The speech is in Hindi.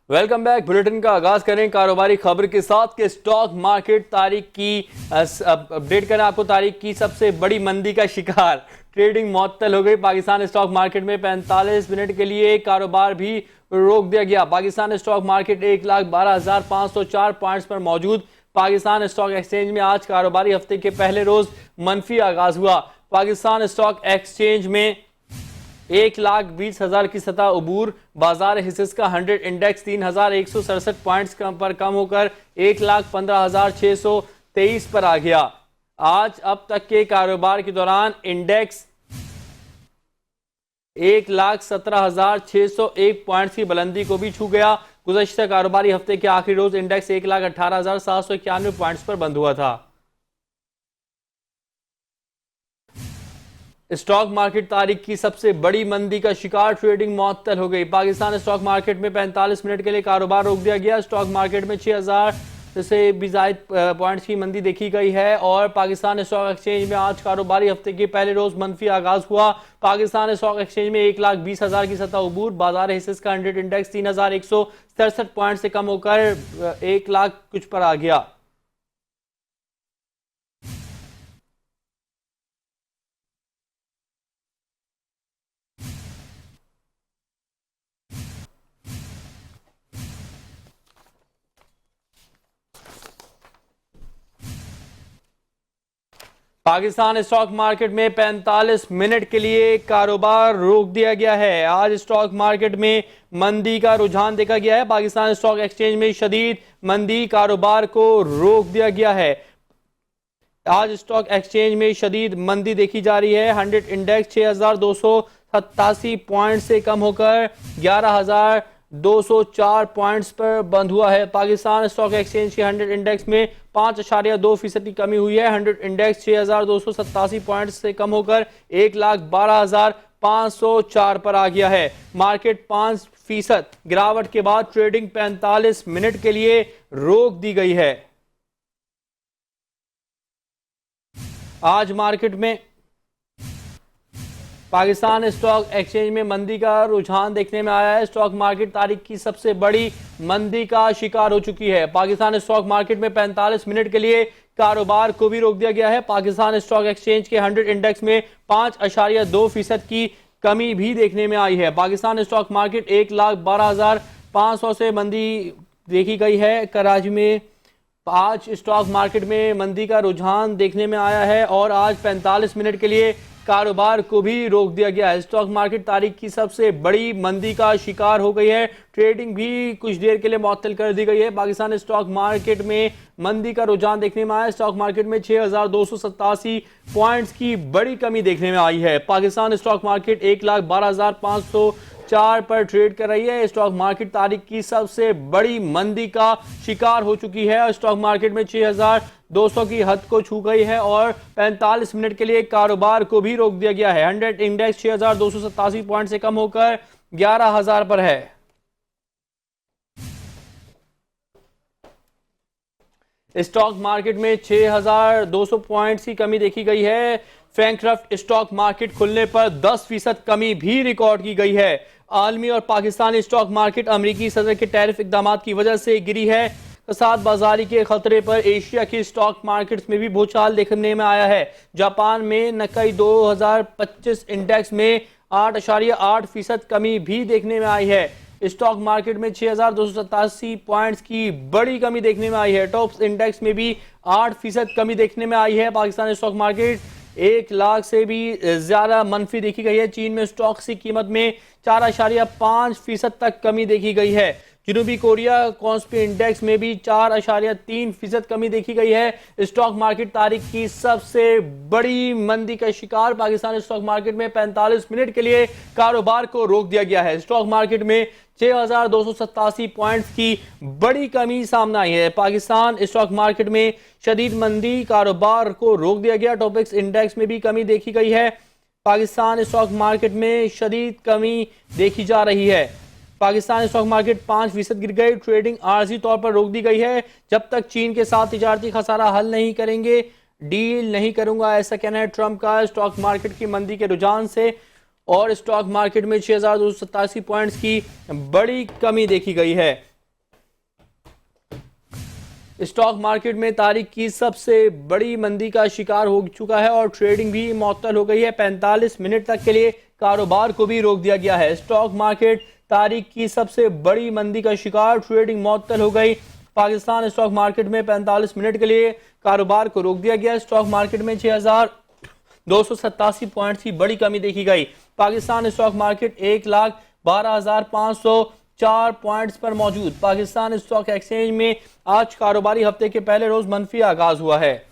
Welcome back. बुलेटिन का आगाज करें कारोबारी खबर के साथ कि स्टॉक मार्केट तारीख की अपडेट करें आपको। तारीख की सबसे बड़ी मंदी का शिकार, ट्रेडिंग मुअत्तल हो गई। पाकिस्तान स्टॉक मार्केट में 45 मिनट के लिए कारोबार भी रोक दिया गया। पाकिस्तान स्टॉक मार्केट 1,12,504 पॉइंट्स पर मौजूद। पाकिस्तान स्टॉक एक्सचेंज में आज कारोबारी हफ्ते के पहले रोज मनफी आगाज हुआ। पाकिस्तान स्टॉक एक्सचेंज में 1,20,000 की सतह उबूर। बाजार हिस्सेस का 100 इंडेक्स 3,167 पॉइंट्स पर कम होकर 1,15,623 पर आ गया। आज अब तक के कारोबार के दौरान इंडेक्स 1,17,601 पॉइंट्स की बुलंदी को भी छू गया। गुज़श्ता कारोबारी हफ्ते के आखिरी रोज इंडेक्स 1,18,791 पॉइंट्स पर बंद हुआ था। स्टॉक मार्केट तारीख की सबसे बड़ी मंदी का शिकार, ट्रेडिंग मुअत्तल हो गई। पाकिस्तान स्टॉक मार्केट में 45 मिनट के लिए कारोबार रोक दिया गया। स्टॉक मार्केट में 6,000 से भी ज़ायद पॉइंट्स की मंदी देखी गई है और पाकिस्तान स्टॉक एक्सचेंज में आज कारोबारी हफ्ते के पहले रोज मनफी आगाज हुआ। पाकिस्तान स्टॉक एक्सचेंज में 1,20,000 की सतह उबूर। बाजार हिस्सेस का 100 इंडेक्स 3,167 पॉइंट से कम होकर 1 लाख कुछ पर आ गया। पाकिस्तान स्टॉक मार्केट में 45 मिनट के लिए कारोबार रोक दिया गया है। आज स्टॉक मार्केट में मंदी का रुझान देखा गया है। पाकिस्तान स्टॉक एक्सचेंज में शदीद मंदी, कारोबार को रोक दिया गया है। आज स्टॉक एक्सचेंज में शदीद मंदी देखी जा रही है। 100 इंडेक्स 6,287 पॉइंट से कम होकर 11,204 पॉइंट्स पर बंद हुआ है। पाकिस्तान स्टॉक एक्सचेंज के 100 इंडेक्स में 5.2% की कमी हुई है। 100 इंडेक्स 6,287 पॉइंट्स से कम होकर 1,12,504 पर आ गया है। मार्केट 5% गिरावट के बाद ट्रेडिंग 45 मिनट के लिए रोक दी गई है। आज मार्केट में पाकिस्तान स्टॉक एक्सचेंज में मंदी का रुझान देखने में आया है। स्टॉक मार्केट तारीख की सबसे बड़ी मंदी का शिकार हो चुकी है। पाकिस्तान स्टॉक मार्केट में 45 मिनट के लिए कारोबार को भी रोक दिया गया है। पाकिस्तान स्टॉक एक्सचेंज के 100 इंडेक्स में 5.2% की कमी भी देखने में आई है। पाकिस्तान स्टॉक मार्केट 1,12,500 से मंदी देखी गई है। कराची में आज स्टॉक मार्केट में मंदी का रुझान देखने में आया है और आज 45 मिनट के लिए कारोबार को भी रोक दिया गया है। स्टॉक मार्केट तारीख की सबसे बड़ी मंदी का शिकार हो गई है। ट्रेडिंग भी कुछ देर के लिए मुअत्तल कर दी गई है। पाकिस्तान स्टॉक मार्केट में मंदी का रुझान देखने में आया। स्टॉक मार्केट में 6,287 पॉइंट्स की बड़ी कमी देखने में आई है। पाकिस्तान स्टॉक मार्केट 1,12,504 पर ट्रेड कर रही है। स्टॉक मार्केट तारीख की सबसे बड़ी मंदी का शिकार हो चुकी है और स्टॉक मार्केट में 6,200 की हद को छू गई है और 45 मिनट के लिए कारोबार को भी रोक दिया गया है। 100 इंडेक्स 6,287 पॉइंट से कम होकर 11,000 पर है। स्टॉक मार्केट में 6,200 पॉइंट्स की कमी देखी गई है। फ्रैंकफर्ट स्टॉक मार्केट खुलने पर 10% कमी भी रिकॉर्ड की गई है। आलमी और पाकिस्तानी स्टॉक मार्केट अमेरिकी सदर के टैरिफ इकदाम की वजह से गिरी है। साथ बाजारी के खतरे पर एशिया की स्टॉक मार्केट्स में भी भूचाल देखने में आया है। जापान में निकाई 2025 इंडेक्स में 8.8% कमी भी देखने में आई है। स्टॉक मार्केट में 6,287 पॉइंट्स की बड़ी कमी देखने में आई है। टॉप्स इंडेक्स में भी 8% कमी देखने में आई है। पाकिस्तान स्टॉक मार्केट 1 लाख से भी ज्यादा मनफी देखी गई है। चीन में स्टॉक्स की कीमत में 4.5% तक कमी देखी गई है। जनूबी कोरिया कॉस्पी इंडेक्स में भी 4.3% कमी देखी गई है। स्टॉक मार्केट तारीख की सबसे बड़ी मंदी का शिकार, पाकिस्तान स्टॉक मार्केट में 45 मिनट के लिए कारोबार को रोक दिया गया है। स्टॉक मार्केट में 6,287 पॉइंट्स की बड़ी कमी सामने आई है। पाकिस्तान स्टॉक मार्केट में शदीद मंदी, कारोबार को रोक दिया गया। टॉपिक्स इंडेक्स में भी कमी देखी गई है। पाकिस्तान स्टॉक मार्केट में शदीद कमी देखी जा रही है। पाकिस्तान स्टॉक मार्केट 5% गिर गई। ट्रेडिंग आर्जी तौर पर रोक दी गई है। जब तक चीन के साथ तिजारती खसारा हल नहीं करेंगे, डील नहीं करूंगा, ऐसा कहना है ट्रंप का। स्टॉक मार्केट की मंदी के रुझान से और स्टॉक मार्केट में 6,287 पॉइंट्स की बड़ी कमी देखी गई है। स्टॉक मार्केट में तारीख की सबसे बड़ी मंदी का शिकार हो चुका है और ट्रेडिंग भी मुअत्तल हो गई है। 45 मिनट तक के लिए कारोबार को भी रोक दिया गया है। स्टॉक मार्केट तारीख की सबसे बड़ी मंदी का शिकार, ट्रेडिंग मुअत्तल हो गई। पाकिस्तान स्टॉक मार्केट में 45 मिनट के लिए कारोबार को रोक दिया गया। स्टॉक मार्केट में 6,287 पॉइंट्स की बड़ी कमी देखी गई। पाकिस्तान स्टॉक मार्केट 1,12,504 पॉइंट्स पर मौजूद। पाकिस्तान स्टॉक एक्सचेंज में आज कारोबारी हफ्ते के पहले रोज मनफी आगाज हुआ है।